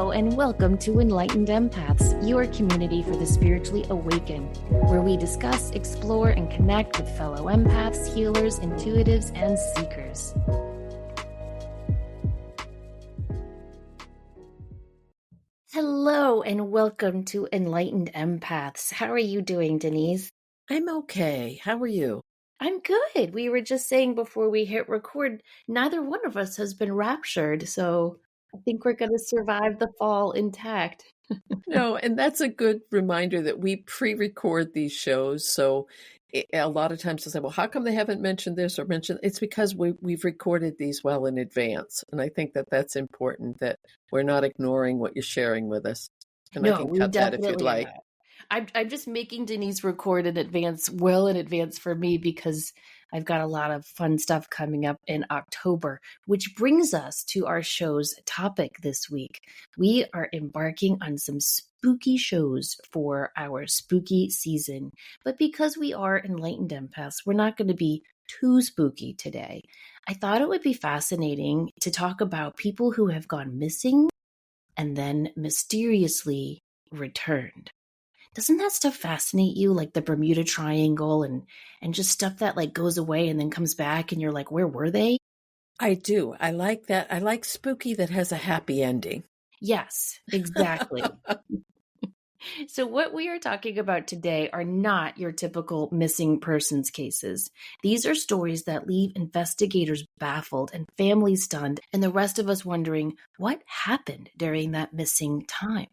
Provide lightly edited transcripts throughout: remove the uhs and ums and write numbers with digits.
Hello and welcome to Enlightened Empaths, your community for the spiritually awakened, where we discuss, explore, and connect with fellow empaths, healers, intuitives, and seekers. Hello and welcome to Enlightened Empaths. How are you doing, Denise? I'm okay. How are you? I'm good. We were just saying before we hit record, neither one of us has been raptured, so I think we're going to survive the fall intact. No, and that's a good reminder that we pre-record these shows. So a lot of times they'll say, well, how come they haven't mentioned this or mentioned? It's because we've recorded these well in advance. And I think that that's important, that we're not ignoring what you're sharing with us. And I No, can we cut that if you'd definitely are like. not. I'm just making Denise record in advance, well in advance for me, because I've got a lot of fun stuff coming up in October, which brings us to our show's topic this week. We are embarking on some spooky shows for our spooky season, but because we are Enlightened Empaths, we're not going to be too spooky today. I thought it would be fascinating to talk about people who have gone missing and then mysteriously returned. Doesn't that stuff fascinate you, like the Bermuda Triangle and just stuff that like goes away and then comes back and you're like, where were they? I do. I like that. I like spooky that has a happy ending. Yes, exactly. So what we are talking about today are not your typical missing persons cases. These are stories that leave investigators baffled and families stunned and the rest of us wondering what happened during that missing time.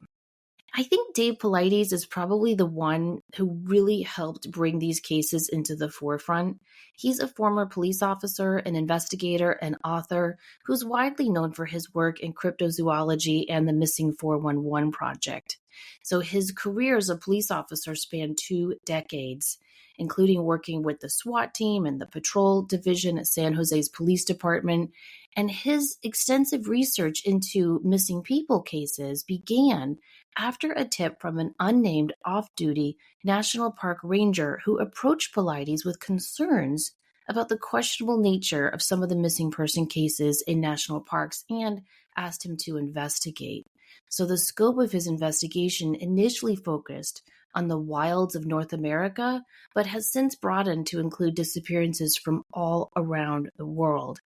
I think Dave Filipitis is probably the one who really helped bring these cases into the forefront. He's a former police officer, an investigator, and author who's widely known for his work in cryptozoology and the Missing 411 Project. So his career as a police officer spanned 2 decades, including working with the SWAT team and the patrol division at San Jose's police department. And his extensive research into missing people cases began after a tip from an unnamed off-duty National Park ranger who approached Filipitis with concerns about the questionable nature of some of the missing person cases in national parks and asked him to investigate. So the scope of his investigation initially focused on the wilds of North America, but has since broadened to include disappearances from all around the world.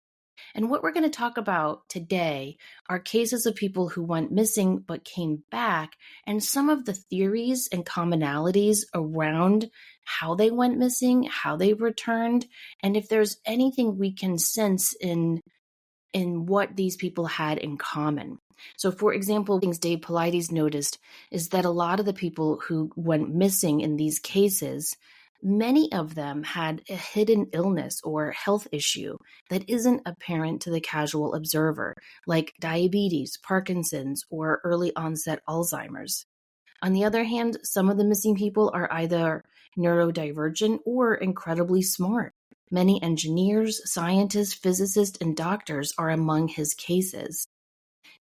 And what we're going to talk about today are cases of people who went missing but came back, and some of the theories and commonalities around how they went missing, how they returned, and if there's anything we can sense in what these people had in common. So, for example, things Dave Filipitis noticed is that a lot of the people who went missing in these cases, many of them had a hidden illness or health issue that isn't apparent to the casual observer, like diabetes, Parkinson's, or early onset Alzheimer's. On the other hand, some of the missing people are either neurodivergent or incredibly smart. Many engineers, scientists, physicists, and doctors are among his cases.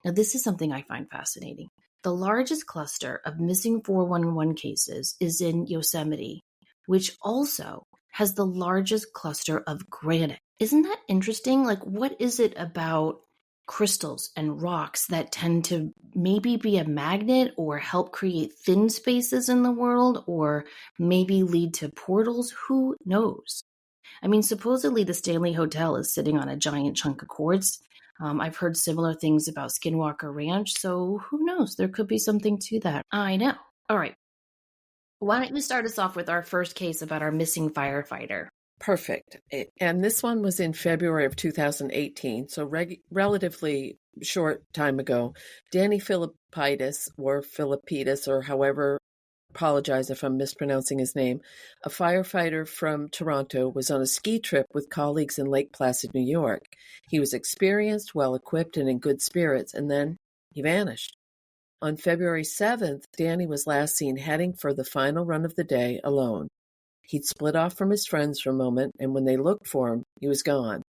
Now, this is something I find fascinating. The largest cluster of missing 411 cases is in Yosemite, which also has the largest cluster of granite. Isn't that interesting? Like, what is it about crystals and rocks that tend to maybe be a magnet or help create thin spaces in the world or maybe lead to portals? Who knows? I mean, supposedly the Stanley Hotel is sitting on a giant chunk of quartz. I've heard similar things about Skinwalker Ranch, so who knows? There could be something to that. I know. All right. Why don't you start us off with our first case about our missing firefighter? Perfect. And this one was in February of 2018, so relatively short time ago. Danny Filipitis, or however, apologize if I'm mispronouncing his name, a firefighter from Toronto, was on a ski trip with colleagues in Lake Placid, New York. He was experienced, well-equipped, and in good spirits, and then he vanished. On February 7th, Danny was last seen heading for the final run of the day alone. He'd split off from his friends for a moment, and when they looked for him, he was gone.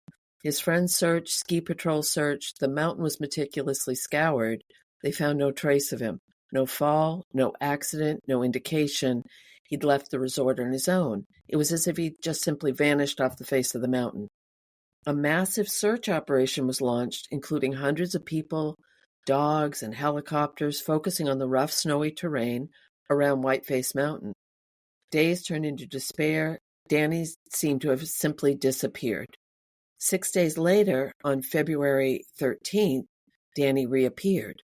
His friends searched, ski patrol searched, the mountain was meticulously scoured. They found no trace of him. No fall, no accident, no indication. He'd left the resort on his own. It was as if he'd just simply vanished off the face of the mountain. A massive search operation was launched, including hundreds of people dogs and helicopters focusing on the rough, snowy terrain around Whiteface Mountain. Days turned into despair. Danny seemed to have simply disappeared. 6 days later, on February 13th, Danny reappeared.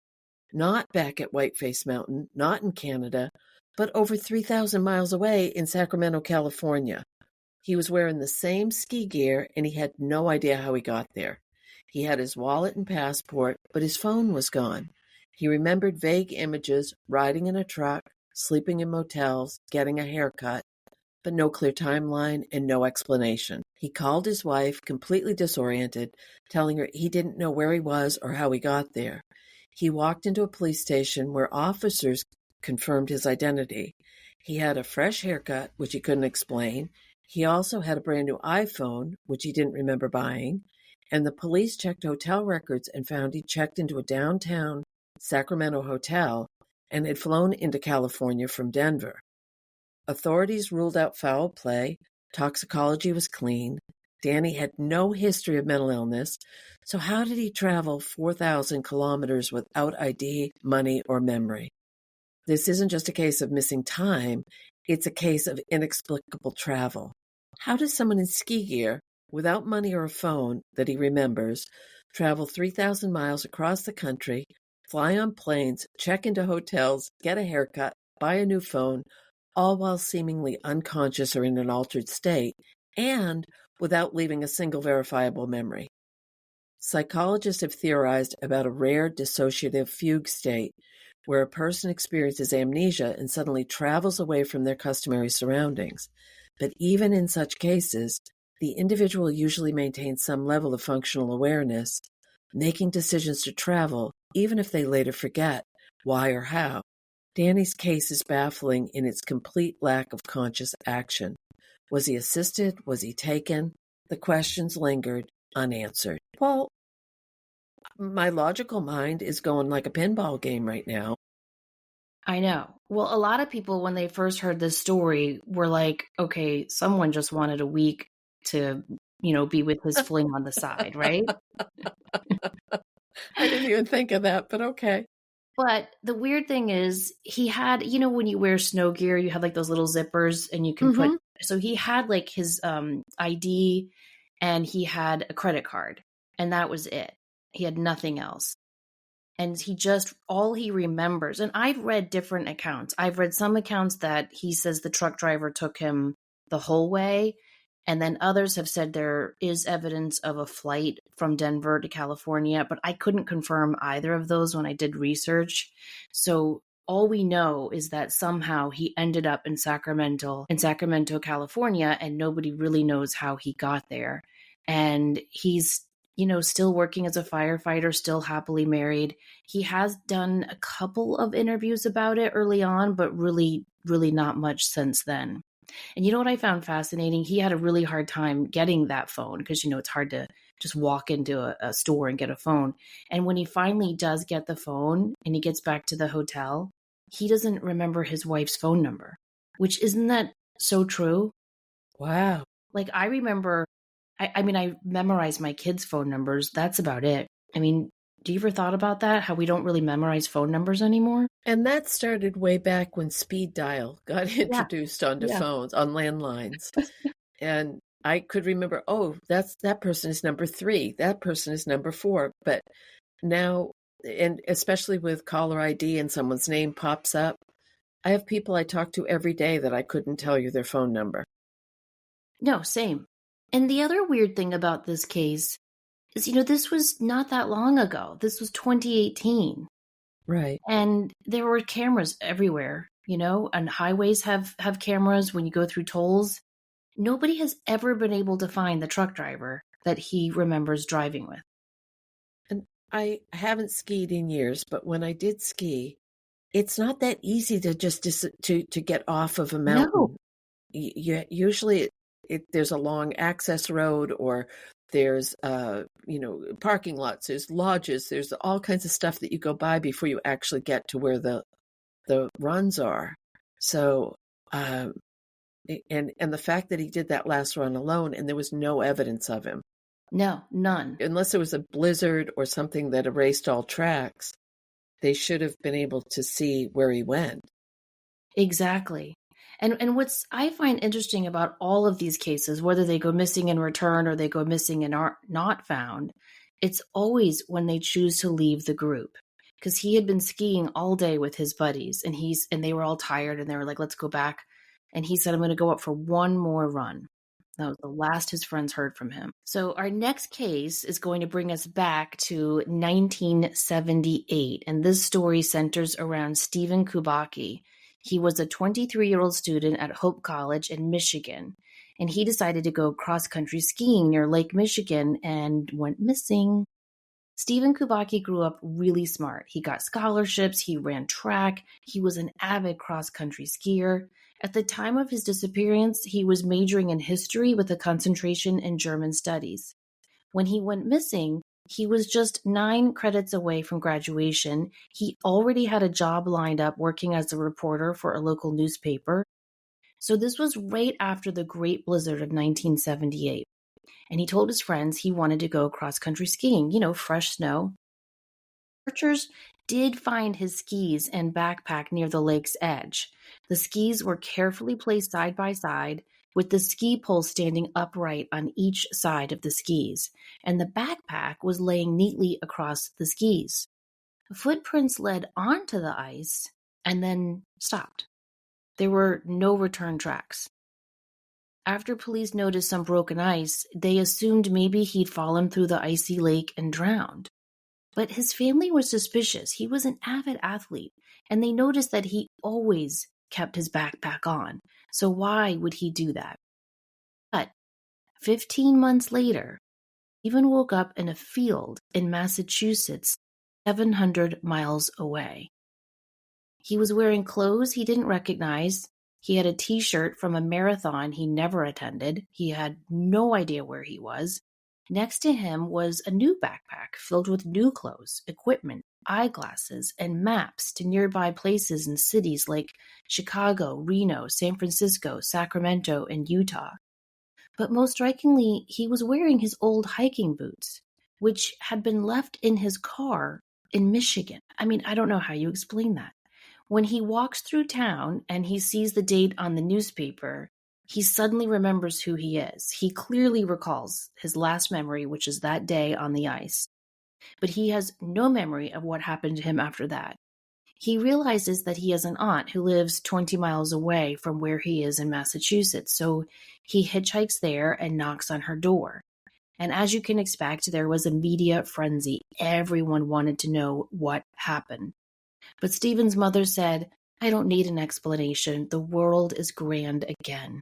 Not back at Whiteface Mountain, not in Canada, but over 3,000 miles away in Sacramento, California. He was wearing the same ski gear, and he had no idea how he got there. He had his wallet and passport, but his phone was gone. He remembered vague images, riding in a truck, sleeping in motels, getting a haircut, but no clear timeline and no explanation. He called his wife, completely disoriented, telling her he didn't know where he was or how he got there. He walked into a police station where officers confirmed his identity. He had a fresh haircut, which he couldn't explain. He also had a brand new iPhone, which he didn't remember buying. And the police checked hotel records and found he checked into a downtown Sacramento hotel and had flown into California from Denver. Authorities ruled out foul play. Toxicology was clean. Danny had no history of mental illness. So how did he travel 4,000 kilometers without ID, money, or memory? This isn't just a case of missing time. It's a case of inexplicable travel. How does someone in ski gear, without money or a phone that he remembers, travel 3,000 miles across the country, fly on planes, check into hotels, get a haircut, buy a new phone, all while seemingly unconscious or in an altered state, and without leaving a single verifiable memory? Psychologists have theorized about a rare dissociative fugue state where a person experiences amnesia and suddenly travels away from their customary surroundings. But even in such cases, the individual usually maintains some level of functional awareness, making decisions to travel, even if they later forget why or how. Danny's case is baffling in its complete lack of conscious action. Was he assisted? Was he taken? The questions lingered unanswered. Well, my logical mind is going like a pinball game right now. I know. Well, a lot of people, when they first heard this story, were like, okay, someone just wanted a week to, be with his fling on the side, right? I didn't even think of that, but okay. But the weird thing is he had, when you wear snow gear, you have like those little zippers and you can put, so he had like his ID and he had a credit card and that was it. He had nothing else. And all he remembers, and I've read different accounts. I've read some accounts that he says the truck driver took him the whole way. And then others have said there is evidence of a flight from Denver to California, but I couldn't confirm either of those when I did research. So all we know is that somehow he ended up in Sacramento, California, and nobody really knows how he got there. And he's still working as a firefighter, still happily married. He has done a couple of interviews about it early on, but really, really not much since then. And you know what I found fascinating? He had a really hard time getting that phone because, it's hard to just walk into a store and get a phone. And when he finally does get the phone and he gets back to the hotel, he doesn't remember his wife's phone number, which isn't that so true? Wow. Like I remember, I memorized my kids' phone numbers. That's about it. I mean, do you ever thought about that? How we don't really memorize phone numbers anymore? And that started way back when speed dial got introduced onto phones, on landlines. And I could remember, that person is number 3. That person is number 4. But now, and especially with caller ID and someone's name pops up, I have people I talk to every day that I couldn't tell you their phone number. No, same. And the other weird thing about this case is, this was not that long ago. This was 2018. Right. And there were cameras everywhere, and highways have cameras when you go through tolls. Nobody has ever been able to find the truck driver that he remembers driving with. And I haven't skied in years, but when I did ski, it's not that easy to just to get off of a mountain. No. Usually there's a long access road, or there's parking lots, there's lodges, there's all kinds of stuff that you go by before you actually get to where the runs are. So and the fact that he did that last run alone and there was no evidence of him. No, none. Unless it was a blizzard or something that erased all tracks. they should have been able to see where he went. Exactly. And what's I find interesting about all of these cases, whether they go missing and return or they go missing and are not found, it's always when they choose to leave the group. Because he had been skiing all day with his buddies and they were all tired and they were like, let's go back. And he said, I'm going to go up for one more run. That was the last his friends heard from him. So our next case is going to bring us back to 1978. And this story centers around Stephen Kubacki. He was a 23-year-old student at Hope College in Michigan, and he decided to go cross-country skiing near Lake Michigan and went missing. Stephen Kubacki grew up really smart. He got scholarships, he ran track, he was an avid cross-country skier. At the time of his disappearance, he was majoring in history with a concentration in German studies. When he went missing, he was just 9 credits away from graduation. He already had a job lined up working as a reporter for a local newspaper. So this was right after the Great Blizzard of 1978. And he told his friends he wanted to go cross-country skiing, fresh snow. Researchers did find his skis and backpack near the lake's edge. The skis were carefully placed side by side, with the ski pole standing upright on each side of the skis, and the backpack was laying neatly across the skis. Footprints led onto the ice and then stopped. There were no return tracks. After police noticed some broken ice, they assumed maybe he'd fallen through the icy lake and drowned. But his family was suspicious. He was an avid athlete, and they noticed that he always kept his backpack on. So why would he do that? But 15 months later, Stephen woke up in a field in Massachusetts, 700 miles away. He was wearing clothes he didn't recognize. He had a t-shirt from a marathon he never attended. He had no idea where he was. Next to him was a new backpack filled with new clothes, equipment, eyeglasses, and maps to nearby places and cities like Chicago, Reno, San Francisco, Sacramento, and Utah. But most strikingly, he was wearing his old hiking boots, which had been left in his car in Michigan. I mean, I don't know how you explain that. When he walks through town and he sees the date on the newspaper, he suddenly remembers who he is. He clearly recalls his last memory, which is that day on the ice. But he has no memory of what happened to him after that. He realizes that he has an aunt who lives 20 miles away from where he is in Massachusetts, so he hitchhikes there and knocks on her door. And as you can expect, there was a media frenzy. Everyone wanted to know what happened. But Stephen's mother said, I don't need an explanation. The world is grand again.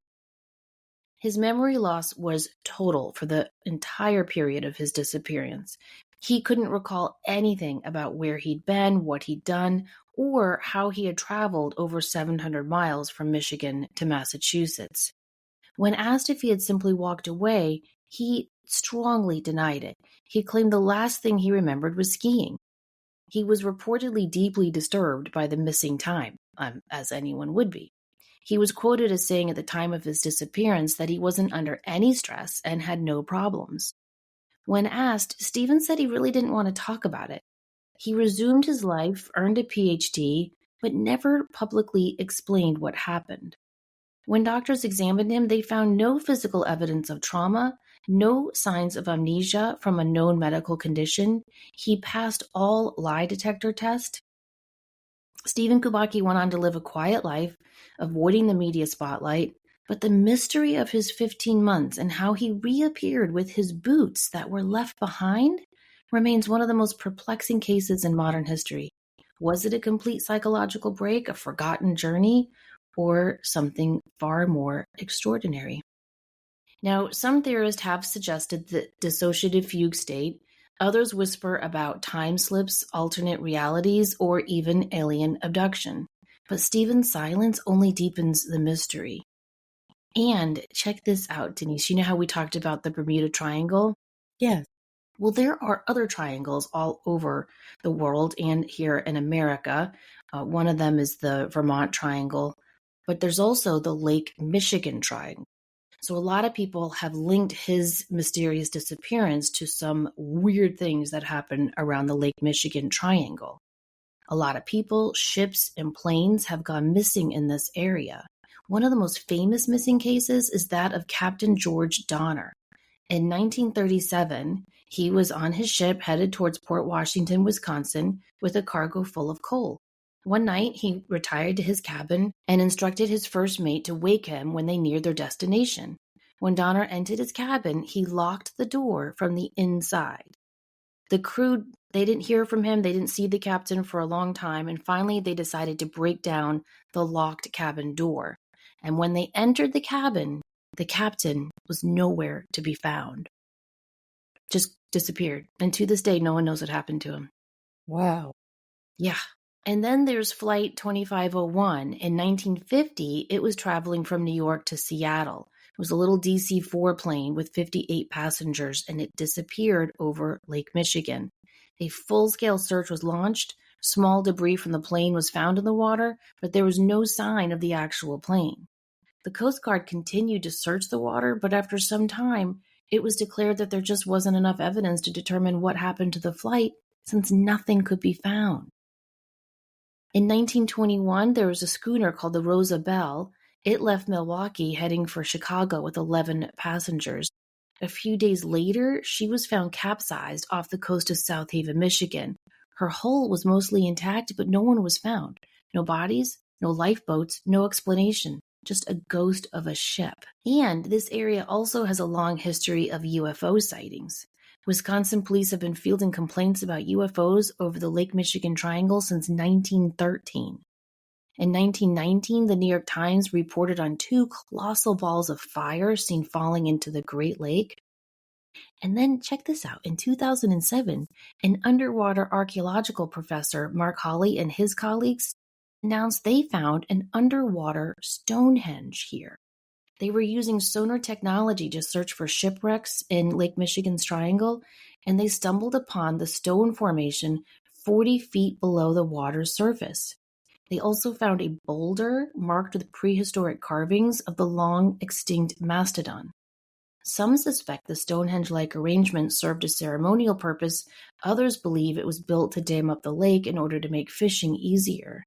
His memory loss was total for the entire period of his disappearance. He couldn't recall anything about where he'd been, what he'd done, or how he had traveled over 700 miles from Michigan to Massachusetts. When asked if he had simply walked away, he strongly denied it. He claimed the last thing he remembered was skiing. He was reportedly deeply disturbed by the missing time, as anyone would be. He was quoted as saying at the time of his disappearance that he wasn't under any stress and had no problems. When asked, Stephen said he really didn't want to talk about it. He resumed his life, earned a PhD, but never publicly explained what happened. When doctors examined him, they found no physical evidence of trauma, no signs of amnesia from a known medical condition. He passed all lie detector tests. Stephen Kubacki went on to live a quiet life, avoiding the media spotlight, but the mystery of his 15 months and how he reappeared with his boots that were left behind remains one of the most perplexing cases in modern history. Was it a complete psychological break, a forgotten journey, or something far more extraordinary? Now, some theorists have suggested the dissociative fugue state. Others whisper about time slips, alternate realities, or even alien abduction. But Stephen's silence only deepens the mystery. And check this out, Denise. You know how we talked about the Bermuda Triangle? Yes. Well, there are other triangles all over the world and here in America. One of them is the Vermont Triangle, but there's also the Lake Michigan Triangle. So a lot of people have linked his mysterious disappearance to some weird things that happen around the Lake Michigan Triangle. A lot of people, ships, and planes have gone missing in this area. One of the most famous missing cases is that of Captain George Donner. In 1937, he was on his ship headed towards Port Washington, Wisconsin, with a cargo full of coal. One night, he retired to his cabin and instructed his first mate to wake him when they neared their destination. When Donner entered his cabin, he locked the door from the inside. The crew, they didn't hear from him. They didn't see the captain for a long time. And finally, they decided to break down the locked cabin door. And when they entered the cabin, the captain was nowhere to be found. Just disappeared. And to this day, no one knows what happened to him. Wow. Yeah. And then there's Flight 2501. In 1950, it was traveling from New York to Seattle. It was a little DC-4 plane with 58 passengers, and it disappeared over Lake Michigan. A full-scale search was launched. Small debris from the plane was found in the water, but there was no sign of the actual plane. The Coast Guard continued to search the water, but after some time, it was declared that there just wasn't enough evidence to determine what happened to the flight, since nothing could be found. In 1921, there was a schooner called the Rosa Belle. It left Milwaukee heading for Chicago with 11 passengers. A few days later, she was found capsized off the coast of South Haven, Michigan. Her hull was mostly intact, but no one was found. No bodies, no lifeboats, no explanation. Just a ghost of a ship. And this area also has a long history of UFO sightings. Wisconsin police have been fielding complaints about UFOs over the Lake Michigan Triangle since 1913. In 1919, the New York Times reported on 2 colossal balls of fire seen falling into the Great Lake. And then, check this out, in 2007, an underwater archaeological professor, Mark Hawley, and his colleagues announced they found an underwater Stonehenge here. They were using sonar technology to search for shipwrecks in Lake Michigan's Triangle, and they stumbled upon the stone formation 40 feet below the water's surface. They also found a boulder marked with prehistoric carvings of the long-extinct mastodon. Some suspect the Stonehenge-like arrangement served a ceremonial purpose. Others believe it was built to dam up the lake in order to make fishing easier.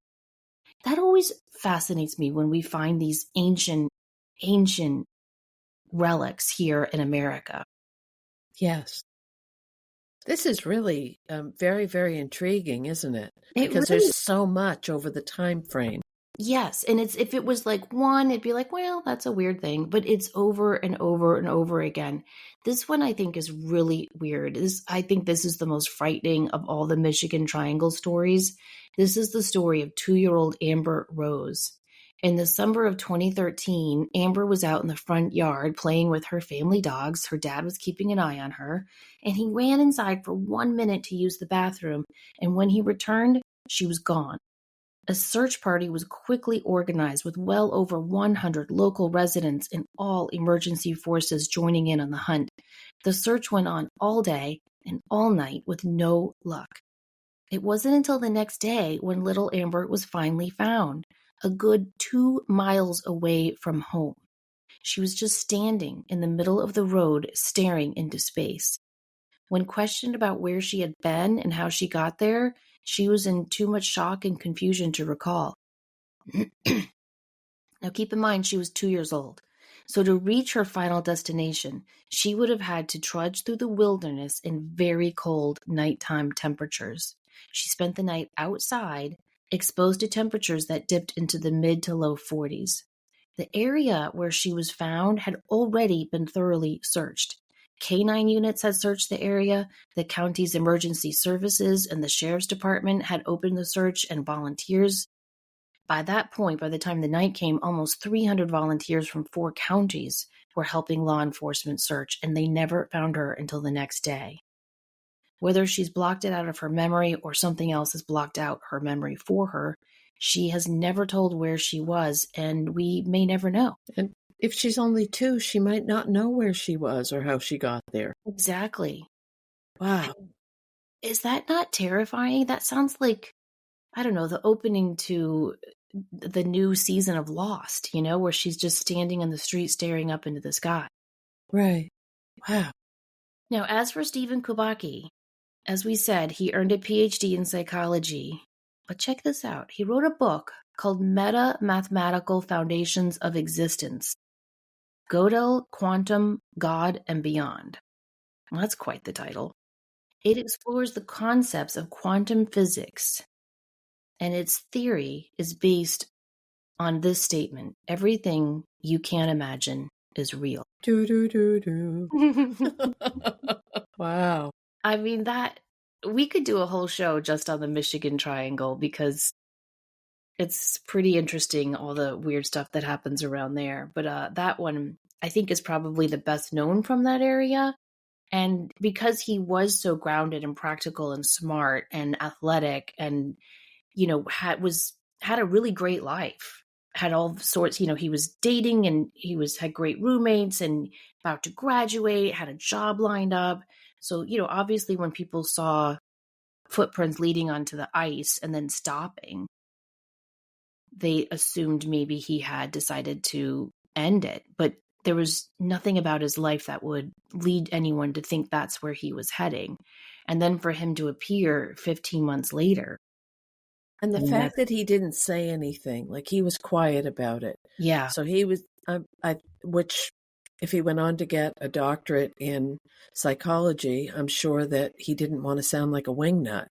That always fascinates me when we find these ancient relics here in America. Yes. This is really very, very intriguing, isn't it? really, Because there's so much over the time frame. Yes, and if it was like one, it'd be like, well, that's a weird thing, but it's over and over and over again. This one I think is really weird. I think this is the most frightening of all the Michigan Triangle stories. This is the story of 2-year-old Amber Rose. In the summer of 2013, Amber was out in the front yard playing with her family dogs. Her dad was keeping an eye on her, and he ran inside for 1 minute to use the bathroom, and when he returned, she was gone. A search party was quickly organized with well over 100 local residents and all emergency forces joining in on the hunt. The search went on all day and all night with no luck. It wasn't until the next day when little Amber was finally found, a good 2 miles away from home. She was just standing in the middle of the road staring into space. When questioned about where she had been and how she got there, she was in too much shock and confusion to recall. Now keep in mind, she was 2 years old. So to reach her final destination, she would have had to trudge through the wilderness in very cold nighttime temperatures. She spent the night outside, exposed to temperatures that dipped into the mid to low 40s. The area where she was found had already been thoroughly searched. Canine units had searched the area, the county's emergency services and the sheriff's department had opened the search, and volunteers. By that point, by the time the night came, almost 300 volunteers from 4 counties were helping law enforcement search, and they never found her until the next day. Whether she's blocked it out of her memory or something else has blocked out her memory for her, she has never told where she was, and we may never know. And if she's only 2, she might not know where she was or how she got there. Exactly. Wow. Is that not terrifying? That sounds like, I don't know, the opening to the new season of Lost, where she's just standing in the street staring up into the sky. Right. Wow. Now, as for Stephen Kubacki, as we said, he earned a PhD in psychology. But check this out. He wrote a book called Meta Mathematical Foundations of Existence, Gödel, Quantum, God, and Beyond. Well, that's quite the title. It explores the concepts of quantum physics, and its theory is based on this statement: everything you can't imagine is real. Do, do, do, do. Wow. I mean, that we could do a whole show just on the Michigan Triangle because it's pretty interesting, all the weird stuff that happens around there. But that one, I think, is probably the best known from that area. And because he was so grounded and practical and smart and athletic and, had a really great life, had all sorts, he was dating and had great roommates and about to graduate, had a job lined up. So, obviously when people saw footprints leading onto the ice and then stopping, they assumed maybe he had decided to end it. But there was nothing about his life that would lead anyone to think that's where he was heading. And then for him to appear 15 months later. And the fact that he didn't say anything, like he was quiet about it. Yeah. So he was, which if he went on to get a doctorate in psychology, I'm sure that he didn't want to sound like a wingnut.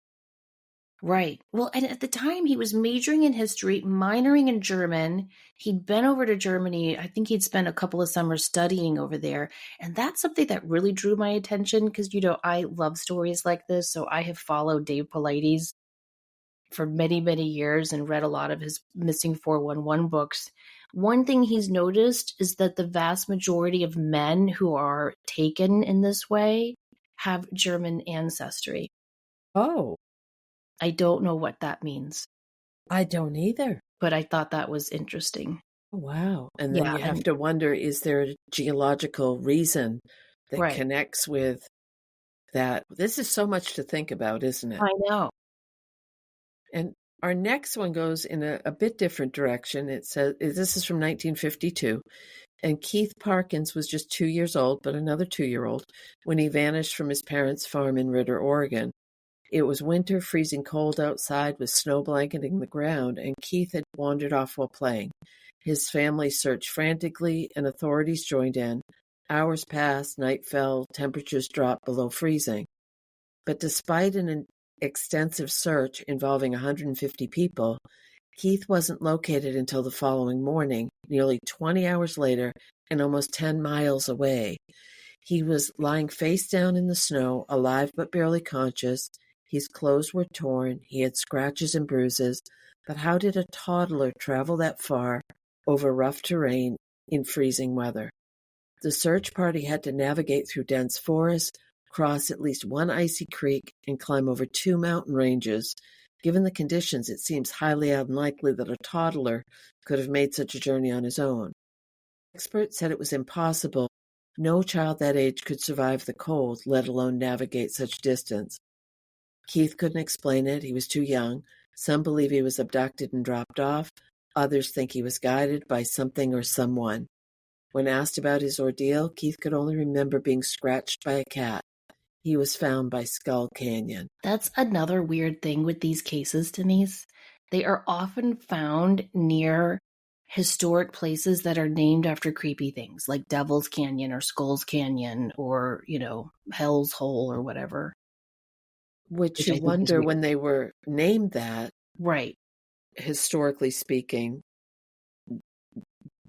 Right. Well, and at the time he was majoring in history, minoring in German. He'd been over to Germany. I think he'd spent a couple of summers studying over there. And that's something that really drew my attention because, I love stories like this. So I have followed Dave Paulides for many, many years and read a lot of his Missing 411 books. One thing he's noticed is that the vast majority of men who are taken in this way have German ancestry. Oh. I don't know what that means. I don't either. But I thought that was interesting. Wow. And then you have to wonder, is there a geological reason that connects with that? This is so much to think about, isn't it? I know. And our next one goes in a bit different direction. It says, this is from 1952. And Keith Parkins was just 2 years old, but another 2-year-old, when he vanished from his parents' farm in Ritter, Oregon. It was winter, freezing cold outside with snow blanketing the ground, and Keith had wandered off while playing. His family searched frantically, and authorities joined in. Hours passed, night fell, temperatures dropped below freezing. But despite an extensive search involving 150 people, Keith wasn't located until the following morning, nearly 20 hours later and almost 10 miles away. He was lying face down in the snow, alive but barely conscious. His clothes were torn, he had scratches and bruises, but how did a toddler travel that far over rough terrain in freezing weather? The search party had to navigate through dense forest, cross at least one icy creek, and climb over 2 mountain ranges. Given the conditions, it seems highly unlikely that a toddler could have made such a journey on his own. Experts said it was impossible. No child that age could survive the cold, let alone navigate such distance. Keith couldn't explain it. He was too young. Some believe he was abducted and dropped off. Others think he was guided by something or someone. When asked about his ordeal, Keith could only remember being scratched by a cat. He was found by Skull Canyon. That's another weird thing with these cases, Denise. They are often found near historic places that are named after creepy things, like Devil's Canyon or Skull's Canyon or, Hell's Hole or whatever. Which you wonder when they were named that. Right. Historically speaking,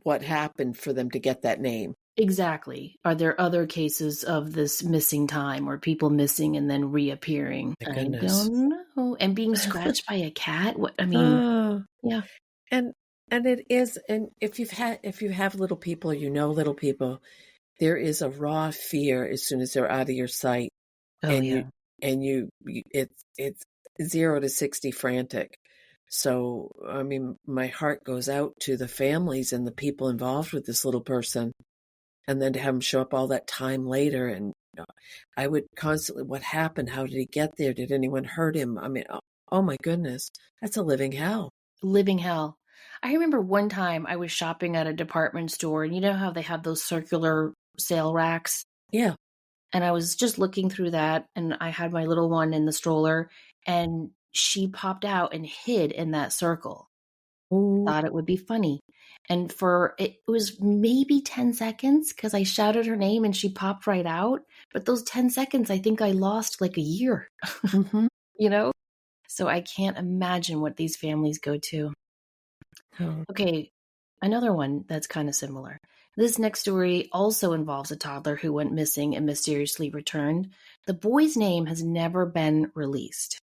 what happened for them to get that name? Exactly. Are there other cases of this missing time or people missing and then reappearing? My goodness. I don't know. And being scratched by a cat? What I mean, yeah. And it is, and if you have little people, little people, there is a raw fear as soon as they're out of your sight. Oh, yeah. It's 0 to 60 frantic. So, I mean, my heart goes out to the families and the people involved with this little person. And then to have him show up all that time later. And I would constantly, what happened? How did he get there? Did anyone hurt him? I mean, oh my goodness, that's a living hell. Living hell. I remember one time I was shopping at a department store, and you know how they have those circular sale racks? Yeah. And I was just looking through that, and I had my little one in the stroller, and she popped out and hid in that circle. Ooh. Thought it would be funny. And it was maybe 10 seconds because I shouted her name and she popped right out. But those 10 seconds, I think I lost like a year, Mm-hmm. you know? So I can't imagine what these families go to. Oh. Okay, another one that's kind of similar. This next story also involves a toddler who went missing and mysteriously returned. The boy's name has never been released.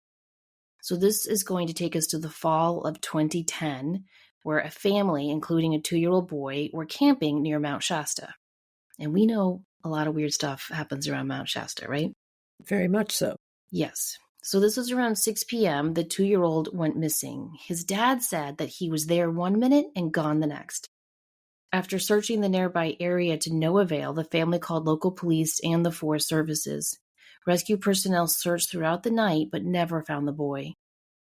So this is going to take us to the fall of 2010, where a family, including a 2-year-old boy, were camping near Mount Shasta. And we know a lot of weird stuff happens around Mount Shasta, right? Very much so. Yes. So this was around 6 p.m. The 2-year-old went missing. His dad said that he was there 1 minute and gone the next. After searching the nearby area to no avail, the family called local police and the Forest Services. Rescue personnel searched throughout the night but never found the boy.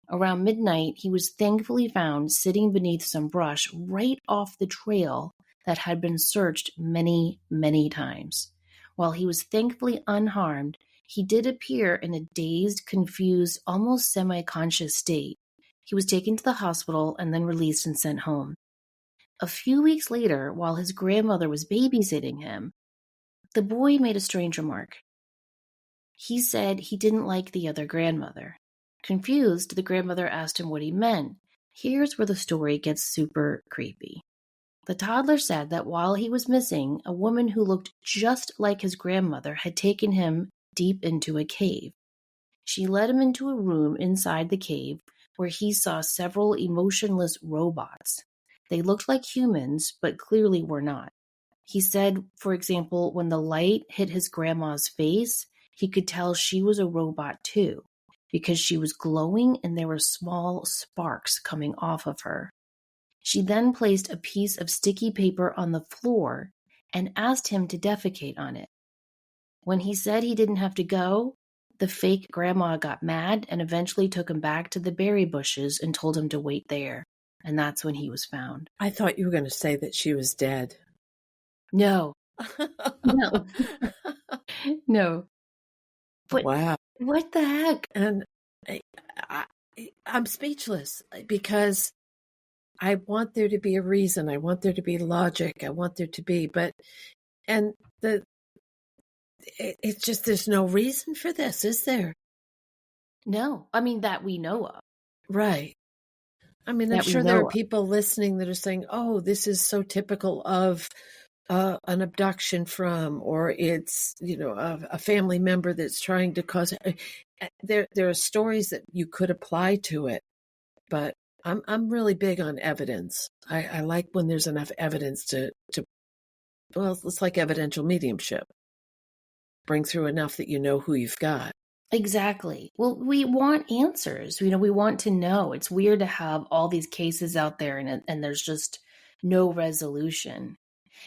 Around midnight, he was thankfully found sitting beneath some brush right off the trail that had been searched many, many times. While he was thankfully unharmed, he did appear in a dazed, confused, almost semi-conscious state. He was taken to the hospital and then released and sent home. A few weeks later, while his grandmother was babysitting him, the boy made a strange remark. He said he didn't like the other grandmother. Confused, the grandmother asked him what he meant. Here's where the story gets super creepy. The toddler said that while he was missing, a woman who looked just like his grandmother had taken him deep into a cave. She led him into a room inside the cave where he saw several emotionless robots. They looked like humans, but clearly were not. He said, for example, when the light hit his grandma's face, he could tell she was a robot too, because she was glowing and there were small sparks coming off of her. She then placed a piece of sticky paper on the floor and asked him to defecate on it. When he said he didn't have to go, the fake grandma got mad and eventually took him back to the berry bushes and told him to wait there. And that's when he was found. I thought you were going to say that she was dead. No. No. No. But wow. what the heck? And I'm speechless because I want there to be a reason. I want there to be logic. I want there to be, it's just, there's no reason for this, is there? No. I mean, that we know of. Right. I mean, I'm sure there are people listening that are saying, oh, this is so typical of an abduction or it's, a family member that's trying to cause. There are stories that you could apply to it, but I'm really big on evidence. I like when there's enough evidence well, it's like evidential mediumship. Bring through enough that you know who you've got. Exactly. Well, we want answers. We want to know. It's weird to have all these cases out there and there's just no resolution.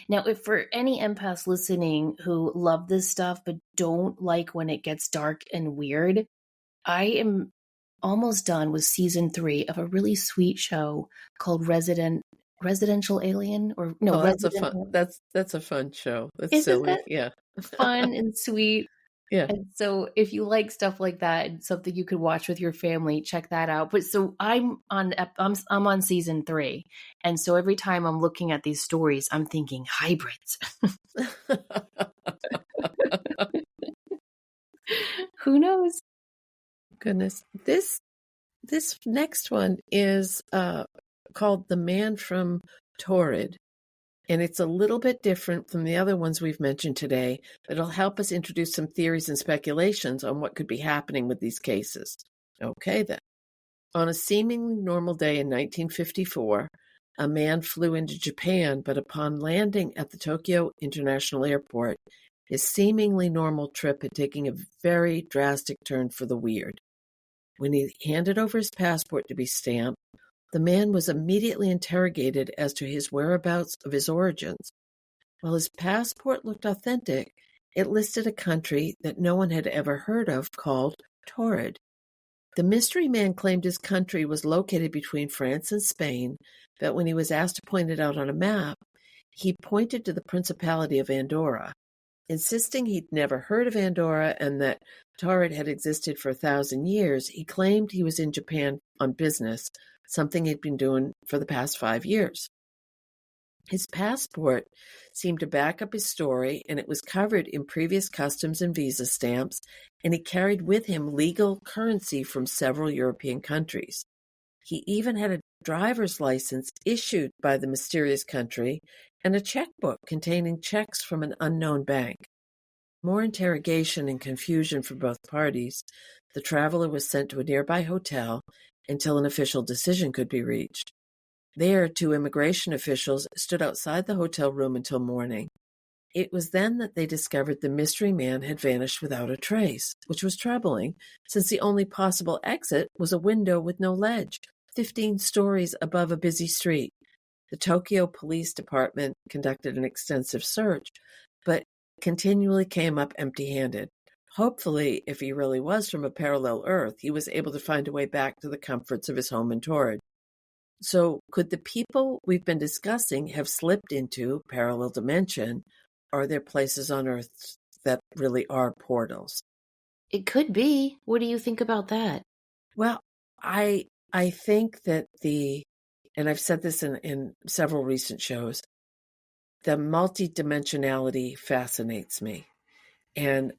Now, if for any empaths listening who love this stuff but don't like when it gets dark and weird, I am almost done with season 3 of a really sweet show called Residential Alien that's a fun show. That's Isn't silly. that yeah. Fun and sweet. Yeah. And so if you like stuff like that and something you could watch with your family, check that out. But so I'm on season 3. And so every time I'm looking at these stories, I'm thinking hybrids. Who knows? Goodness. This next one is called The Man from Torrid. And it's a little bit different from the other ones we've mentioned today, but it'll help us introduce some theories and speculations on what could be happening with these cases. Okay, then. On a seemingly normal day in 1954, a man flew into Japan, but upon landing at the Tokyo International Airport, his seemingly normal trip had taken a very drastic turn for the weird. When he handed over his passport to be stamped, the man was immediately interrogated as to his whereabouts of his origins. While his passport looked authentic, it listed a country that no one had ever heard of called Torrid. The mystery man claimed his country was located between France and Spain, but when he was asked to point it out on a map, he pointed to the Principality of Andorra, insisting he'd never heard of Andorra and that Torrid had existed for 1,000 years, he claimed he was in Japan on business, something he'd been doing for the past 5 years. His passport seemed to back up his story, and it was covered in previous customs and visa stamps, and he carried with him legal currency from several European countries. He even had a driver's license issued by the mysterious country and a checkbook containing checks from an unknown bank. More interrogation and confusion for both parties. The traveler was sent to a nearby hotel until an official decision could be reached. There, 2 immigration officials stood outside the hotel room until morning. It was then that they discovered the mystery man had vanished without a trace, which was troubling, since the only possible exit was a window with no ledge, 15 stories above a busy street. The Tokyo Police Department conducted an extensive search, but continually came up empty-handed. Hopefully, if he really was from a parallel Earth, he was able to find a way back to the comforts of his home in Torrid. So, could the people we've been discussing have slipped into parallel dimension? Or are there places on Earth that really are portals? It could be. What do you think about that? Well, I think that and I've said this in several recent shows, the multidimensionality fascinates me. And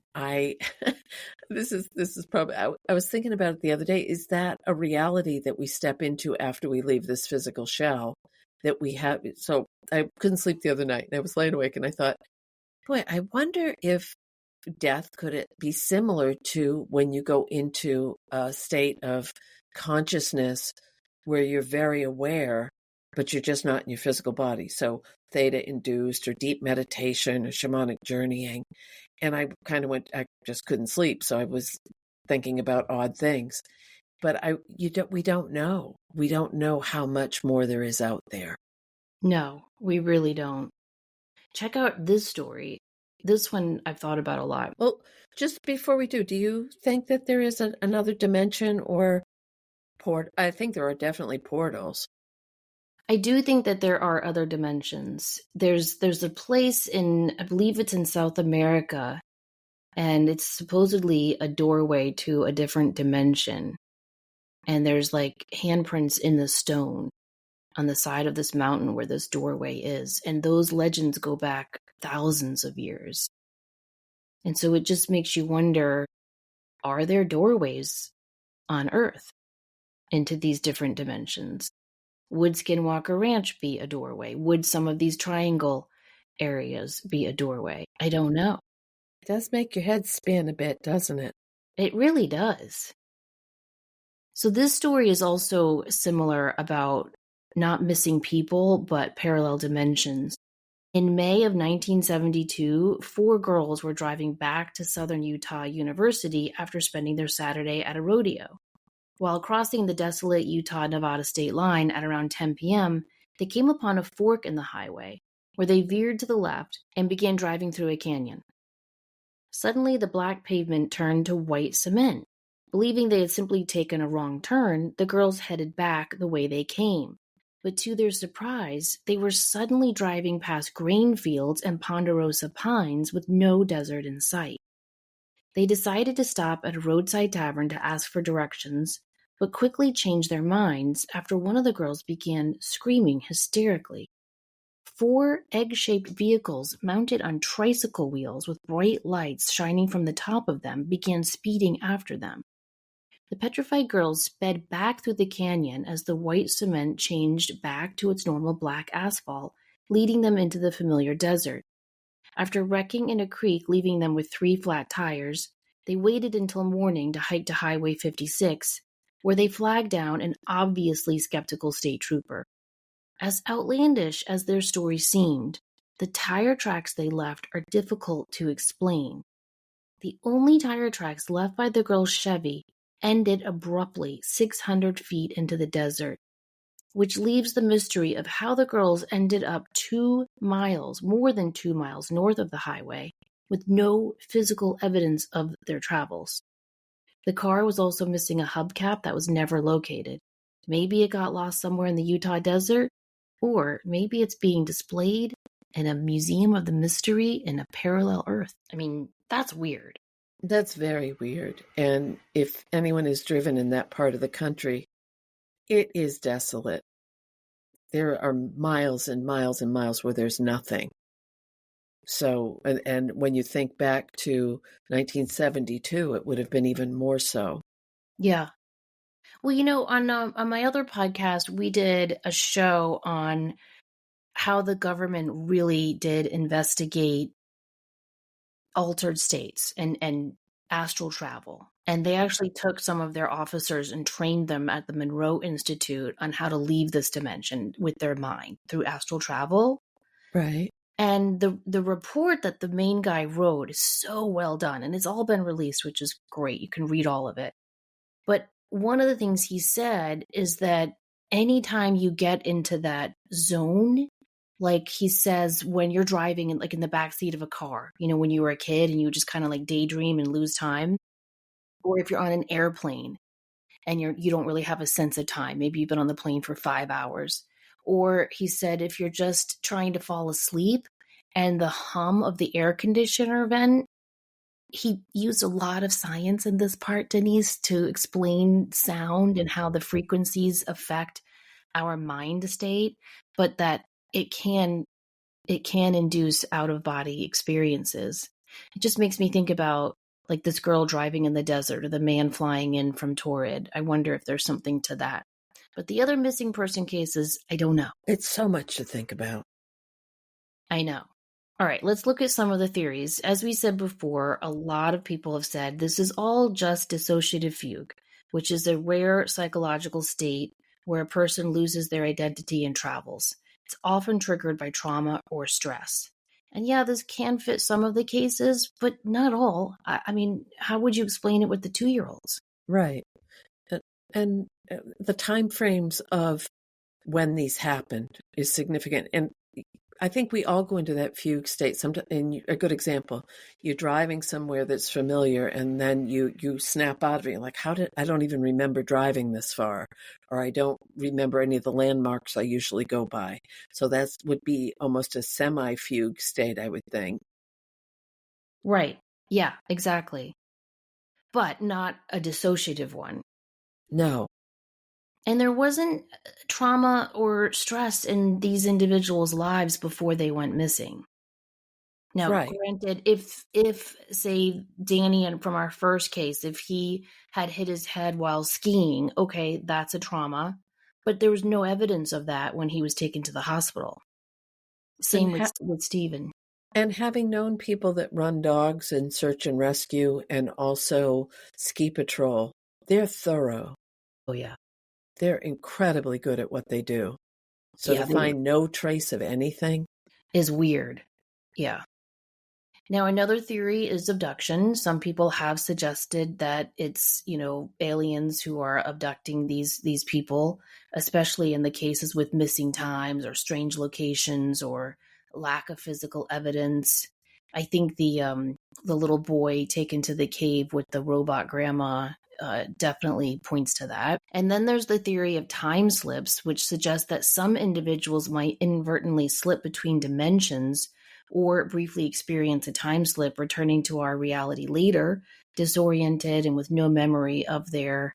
this is probably, I was thinking about it the other day. Is that a reality that we step into after we leave this physical shell that we have? So I couldn't sleep the other night, and I was laying awake and I thought, boy, I wonder if death could it be similar to when you go into a state of consciousness where you're very aware, but you're just not in your physical body. So theta induced or deep meditation or shamanic journeying. And I I just couldn't sleep. So I was thinking about odd things, but we don't know. We don't know how much more there is out there. No, we really don't. Check out this story. This one I've thought about a lot. Well, just before we do you think that there is another dimension or port? I think there are definitely portals. I do think that there are other dimensions. There's a place I believe it's in South America, and it's supposedly a doorway to a different dimension. And there's like handprints in the stone on the side of this mountain where this doorway is. And those legends go back thousands of years. And so it just makes you wonder, are there doorways on Earth into these different dimensions? Would Skinwalker Ranch be a doorway? Would some of these triangle areas be a doorway? I don't know. It does make your head spin a bit, doesn't it? It really does. So this story is also similar about not missing people, but parallel dimensions. In May of 1972, 4 girls were driving back to Southern Utah University after spending their Saturday at a rodeo. While crossing the desolate Utah-Nevada state line at around 10 p.m., they came upon a fork in the highway, where they veered to the left and began driving through a canyon. Suddenly, the black pavement turned to white cement. Believing they had simply taken a wrong turn, the girls headed back the way they came. But to their surprise, they were suddenly driving past grain fields and ponderosa pines with no desert in sight. They decided to stop at a roadside tavern to ask for directions, but quickly changed their minds after one of the girls began screaming hysterically. 4 egg-shaped vehicles mounted on tricycle wheels with bright lights shining from the top of them began speeding after them. The petrified girls sped back through the canyon as the white cement changed back to its normal black asphalt, leading them into the familiar desert. After wrecking in a creek leaving them with 3 flat tires, they waited until morning to hike to Highway 56, where they flagged down an obviously skeptical state trooper. As outlandish as their story seemed, the tire tracks they left are difficult to explain. The only tire tracks left by the girls' Chevy ended abruptly 600 feet into the desert, which leaves the mystery of how the girls ended up 2 miles, more than 2 miles north of the highway, with no physical evidence of their travels. The car was also missing a hubcap that was never located. Maybe it got lost somewhere in the Utah desert, or maybe it's being displayed in a museum of the mystery in a parallel Earth. I mean, that's weird. That's very weird. And if anyone is driven in that part of the country, it is desolate. There are miles and miles and miles where there's nothing. So, and when you think back to 1972, it would have been even more so. Yeah. Well, on my other podcast, we did a show on how the government really did investigate altered states and astral travel. And they actually took some of their officers and trained them at the Monroe Institute on how to leave this dimension with their mind through astral travel. Right. And the report that the main guy wrote is so well done, and it's all been released, which is great. You can read all of it. But one of the things he said is that anytime you get into that zone, like he says, when you're driving in, like in the backseat of a car, when you were a kid and you just kind of like daydream and lose time, or if you're on an airplane and you don't really have a sense of time, maybe you've been on the plane for 5 hours. Or he said, if you're just trying to fall asleep and the hum of the air conditioner vent, he used a lot of science in this part, Denise, to explain sound and how the frequencies affect our mind state, but that it can induce out of body experiences. It just makes me think about like this girl driving in the desert or the man flying in from Torrid. I wonder if there's something to that. But the other missing person cases, I don't know. It's so much to think about. I know. All right, let's look at some of the theories. As we said before, a lot of people have said this is all just dissociative fugue, which is a rare psychological state where a person loses their identity and travels. It's often triggered by trauma or stress. And yeah, this can fit some of the cases, but not all. I mean, how would you explain it with the 2-year-olds? Right. And the time frames of when these happened is significant. And I think we all go into that fugue state. Sometimes, and a good example, you're driving somewhere that's familiar, and then you snap out of it. You're like, I don't even remember driving this far, or I don't remember any of the landmarks I usually go by. So that would be almost a semi-fugue state, I would think. Right. Yeah, exactly. But not a dissociative one. No. And there wasn't trauma or stress in these individuals' lives before they went missing. Now, Right. granted, if say Danny, and from our first case, if he had hit his head while skiing, okay, that's a trauma. But there was no evidence of that when he was taken to the hospital. Same with Stephen. And having known people that run dogs and search and rescue and also ski patrol, they're thorough. Oh, yeah. They're incredibly good at what they do. So Yeah, to find no trace of anything is weird. Yeah. Now, another theory is abduction. Some people have suggested that it's, aliens who are abducting these people, especially in the cases with missing times or strange locations or lack of physical evidence. I think the little boy taken to the cave with the robot grandma definitely points to that. And then there's the theory of time slips, which suggests that some individuals might inadvertently slip between dimensions or briefly experience a time slip, returning to our reality later, disoriented and with no memory of their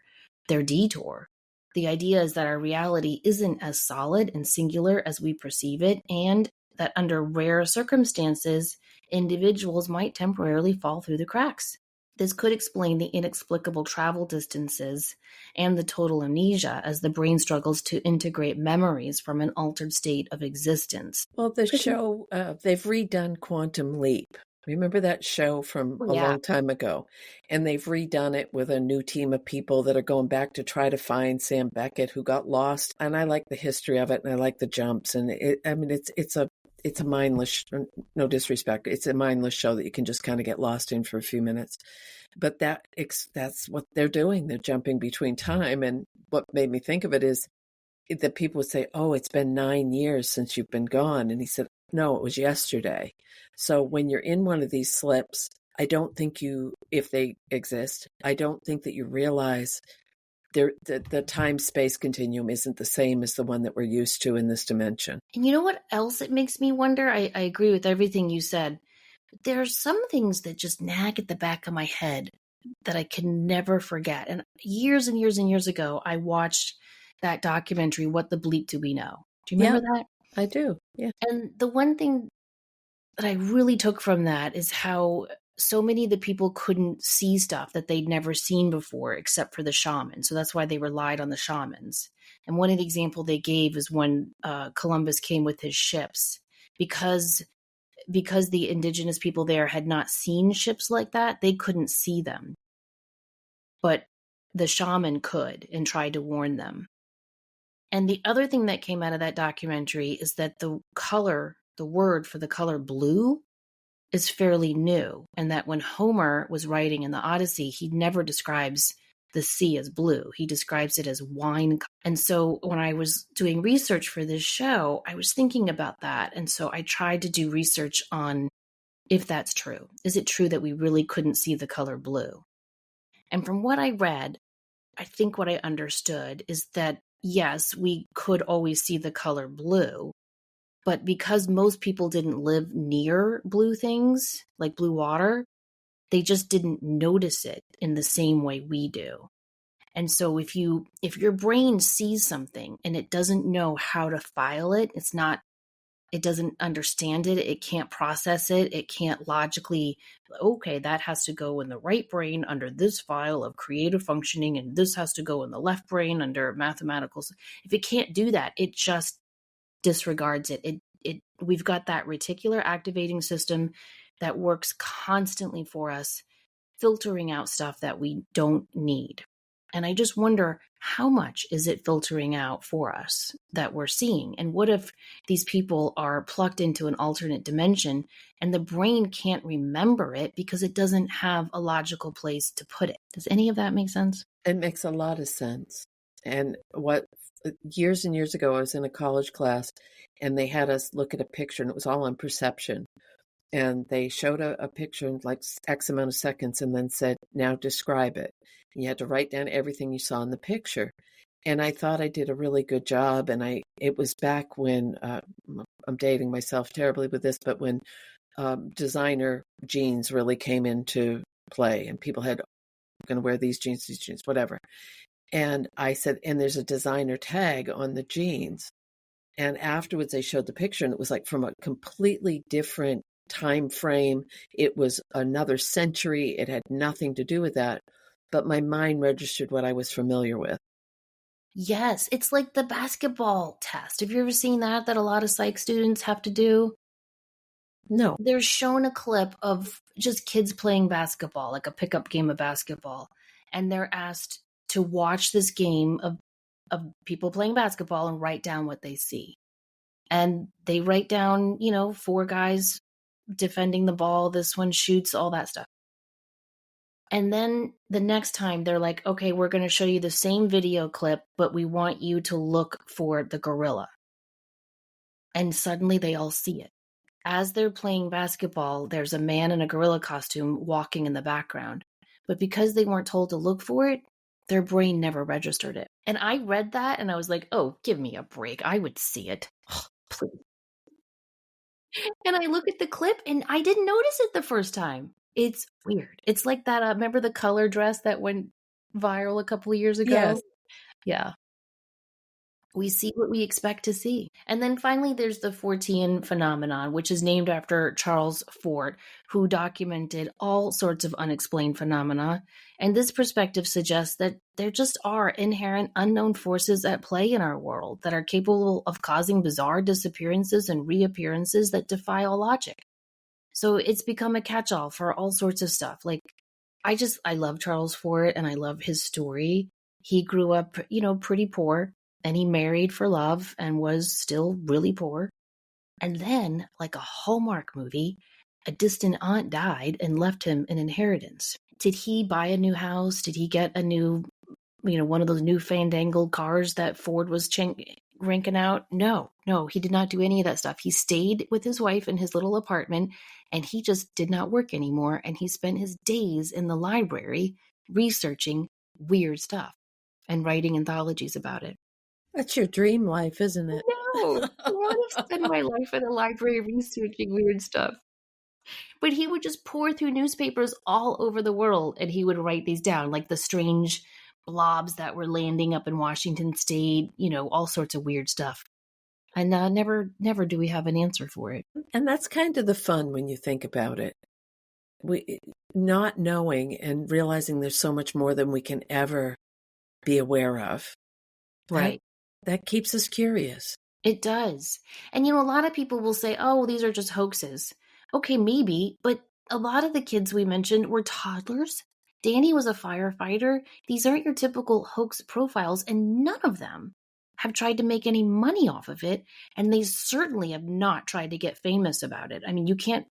detour. The idea is that our reality isn't as solid and singular as we perceive it, and that under rare circumstances, individuals might temporarily fall through the cracks. This could explain the inexplicable travel distances and the total amnesia as the brain struggles to integrate memories from an altered state of existence. Well, the show, they've redone Quantum Leap. Remember that show from a long time ago? And they've redone it with a new team of people that are going back to try to find Sam Beckett, who got lost. And I like the history of it, and I like the jumps. And it's a mindless, no disrespect, it's a mindless show that you can just kind of get lost in for a few minutes. But that's what they're doing. They're jumping between time. And what made me think of it is that people would say, oh, it's been 9 years since you've been gone. And he said, no, it was yesterday. So when you're in one of these slips, I don't think if they exist, I don't think that you realize the time-space continuum isn't the same as the one that we're used to in this dimension. And you know what else it makes me wonder? I agree with everything you said. There's some things that just nag at the back of my head that I can never forget. And years and years and years ago, I watched that documentary, What the Bleep Do We Know? Do you Yeah, remember that? I do. Yeah. And the one thing that I really took from that is how so many of the people couldn't see stuff that they'd never seen before except for the shaman. So that's why they relied on the shamans. And one of the example they gave is when Columbus came with his ships, because the indigenous people there had not seen ships like that, they couldn't see them. But the shaman could and tried to warn them. And the other thing that came out of that documentary is that the word for the color blue is fairly new. And that when Homer was writing in the Odyssey, he never describes the sea as blue. He describes it as wine. And so when I was doing research for this show, I was thinking about that. And so I tried to do research on if that's true. Is it true that we really couldn't see the color blue? And from what I read, I think what I understood is that, yes, we could always see the color blue, but because most people didn't live near blue things, like blue water, they just didn't notice it in the same way we do. And so if your brain sees something and it doesn't know how to file it, it doesn't understand it, it can't process it, it can't logically, okay, that has to go in the right brain under this file of creative functioning, and this has to go in the left brain under mathematical. If it can't do that, it just disregards it. We've got that reticular activating system that works constantly for us, filtering out stuff that we don't need. And I just wonder, how much is it filtering out for us that we're seeing? And what if these people are plucked into an alternate dimension and the brain can't remember it because it doesn't have a logical place to put it? Does any of that make sense? It makes a lot of sense. And years and years ago, I was in a college class and they had us look at a picture, and it was all on perception. And they showed a picture in like X amount of seconds and then said, now describe it. And you had to write down everything you saw in the picture. And I thought I did a really good job. And it was back when, I'm dating myself terribly with this, but when designer jeans really came into play and people had going to wear these jeans, whatever. And I said, and there's a designer tag on the jeans. And afterwards they showed the picture and it was like from a completely different time frame. It was another century. It had nothing to do with that. But my mind registered what I was familiar with. Yes, it's like the basketball test. Have you ever seen that a lot of psych students have to do? No. They're shown a clip of just kids playing basketball, like a pickup game of basketball. And they're asked to watch this game of people playing basketball and write down what they see. And they write down, 4 guys defending the ball. This one shoots, all that stuff. And then the next time they're like, okay, we're going to show you the same video clip, but we want you to look for the gorilla. And suddenly they all see it. As they're playing basketball, there's a man in a gorilla costume walking in the background. But because they weren't told to look for it, their brain never registered it. And I read that and I was like, oh, give me a break. I would see it. Oh, please. And I look at the clip and I didn't notice it the first time. It's weird. It's like that, remember the color dress that went viral a couple of years ago? Yes. Yeah. We see what we expect to see. And then finally, there's the Fortean phenomenon, which is named after Charles Fort, who documented all sorts of unexplained phenomena. And this perspective suggests that there just are inherent unknown forces at play in our world that are capable of causing bizarre disappearances and reappearances that defy all logic. So it's become a catch-all for all sorts of stuff. Like, I love Charles Fort and I love his story. He grew up, pretty poor. And he married for love and was still really poor. And then, like a Hallmark movie, a distant aunt died and left him an inheritance. Did he buy a new house? Did he get a new, one of those new fandangled cars that Ford was ranking out? No, he did not do any of that stuff. He stayed with his wife in his little apartment and he just did not work anymore. And he spent his days in the library researching weird stuff and writing anthologies about it. That's your dream life, isn't it? No, I want to spend my life in a library researching weird stuff. But he would just pour through newspapers all over the world and he would write these down, like the strange blobs that were landing up in Washington State, all sorts of weird stuff. And never do we have an answer for it. And that's kind of the fun when you think about it. We not knowing and realizing there's so much more than we can ever be aware of. Right. That keeps us curious. It does. And a lot of people will say, oh, these are just hoaxes. Okay, maybe, but a lot of the kids we mentioned were toddlers. Danny was a firefighter. These aren't your typical hoax profiles, and none of them have tried to make any money off of it, and they certainly have not tried to get famous about it. I mean, you can't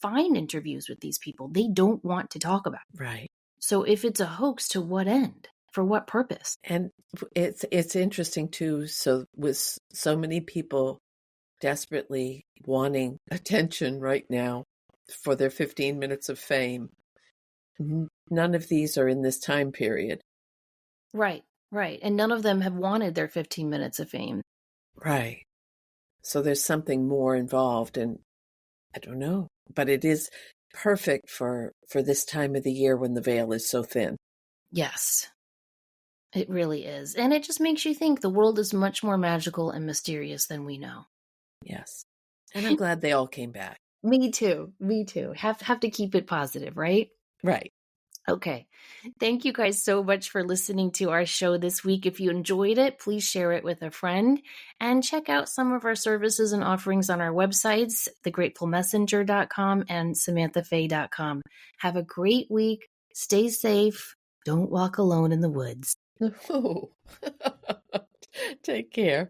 find interviews with these people. They don't want to talk about it. Right. So if it's a hoax, to what end? For what purpose? And it's interesting too. So with so many people desperately wanting attention right now for their 15 minutes of fame, none of these are in this time period. Right. And none of them have wanted their 15 minutes of fame. Right. So there's something more involved, and I don't know, but it is perfect for this time of the year when the veil is so thin. Yes. It really is. And it just makes you think the world is much more magical and mysterious than we know. Yes. And I'm glad they all came back. Me too. Have to keep it positive, right? Right. Okay. Thank you guys so much for listening to our show this week. If you enjoyed it, please share it with a friend and check out some of our services and offerings on our websites, thegratefulmessenger.com and samanthafay.com. Have a great week. Stay safe. Don't walk alone in the woods. Take care.